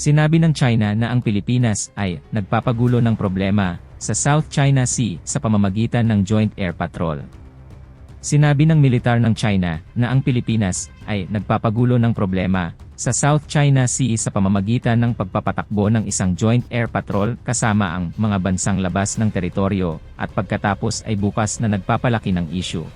Sinabi ng China na ang Pilipinas ay nagpapagulo ng problema sa South China Sea sa pamamagitan ng Joint Air Patrol. Sinabi ng militar ng China na ang Pilipinas ay nagpapagulo ng problema sa South China Sea sa pamamagitan ng pagpapatakbo ng isang Joint Air Patrol kasama ang mga bansang labas ng teritoryo at pagkatapos ay bukas na nagpapalaki ng issue.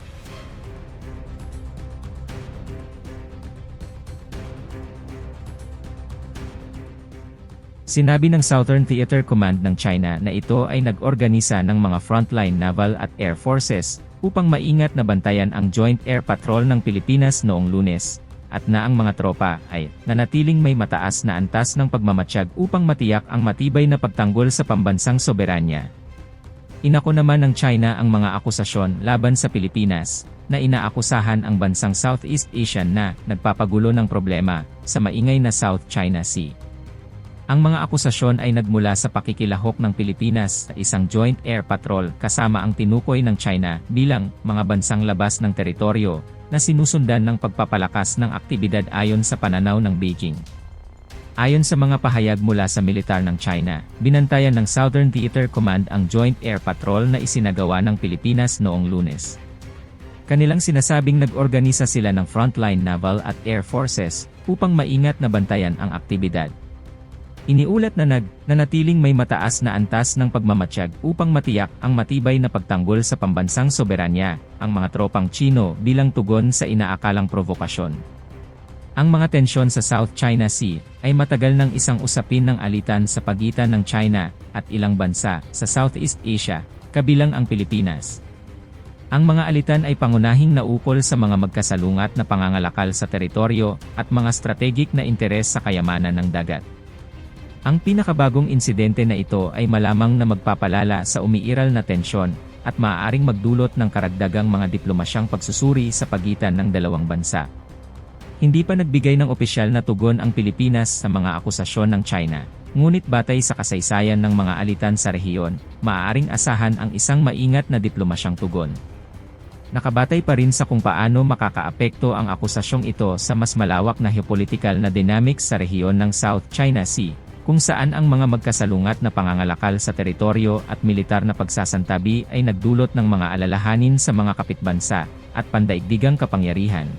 Sinabi ng Southern Theater Command ng China na ito ay nag-organisa ng mga frontline naval at air forces upang maingat na bantayan ang Joint Air Patrol ng Pilipinas noong Lunes, at na ang mga tropa ay nanatiling may mataas na antas ng pagmamatsyag upang matiyak ang matibay na pagtanggol sa pambansang soberanya. Inako naman ng China ang mga akusasyon laban sa Pilipinas, na inaakusahan ang bansang Southeast Asian na nagpapagulo ng problema sa maingay na South China Sea. Ang mga akusasyon ay nagmula sa pakikilahok ng Pilipinas sa isang Joint Air Patrol kasama ang tinukoy ng China bilang mga bansang labas ng teritoryo na sinusundan ng pagpapalakas ng aktibidad ayon sa pananaw ng Beijing. Ayon sa mga pahayag mula sa militar ng China, binantayan ng Southern Theater Command ang Joint Air Patrol na isinagawa ng Pilipinas noong Lunes. Kanilang sinasabing nag-organisa sila ng frontline naval at air forces upang maingat na bantayan ang aktibidad. Iniulat na nanatiling may mataas na antas ng pagmamatsyag upang matiyak ang matibay na pagtanggol sa pambansang soberanya, ang mga tropang Chino bilang tugon sa inaakalang provokasyon. Ang mga tensyon sa South China Sea ay matagal ng isang usapin ng alitan sa pagitan ng China at ilang bansa sa Southeast Asia, kabilang ang Pilipinas. Ang mga alitan ay pangunahing naukol sa mga magkasalungat na pangangalakal sa teritoryo at mga strategic na interes sa kayamanan ng dagat. Ang pinakabagong insidente na ito ay malamang na magpapalala sa umiiral na tensyon at maaaring magdulot ng karagdagang mga diplomasyang pagsusuri sa pagitan ng dalawang bansa. Hindi pa nagbigay ng opisyal na tugon ang Pilipinas sa mga akusasyon ng China, ngunit batay sa kasaysayan ng mga alitan sa rehiyon, maaaring asahan ang isang maingat na diplomasyang tugon. Nakabatay pa rin sa kung paano makakaapekto ang akusasyong ito sa mas malawak na geopolitikal na dynamics sa rehiyon ng South China Sea, kung saan ang mga magkasalungat na pangangalakal sa teritoryo at militar na pagsasantabi ay nagdulot ng mga alalahanin sa mga kapitbansa at pandaigdigang kapangyarihan.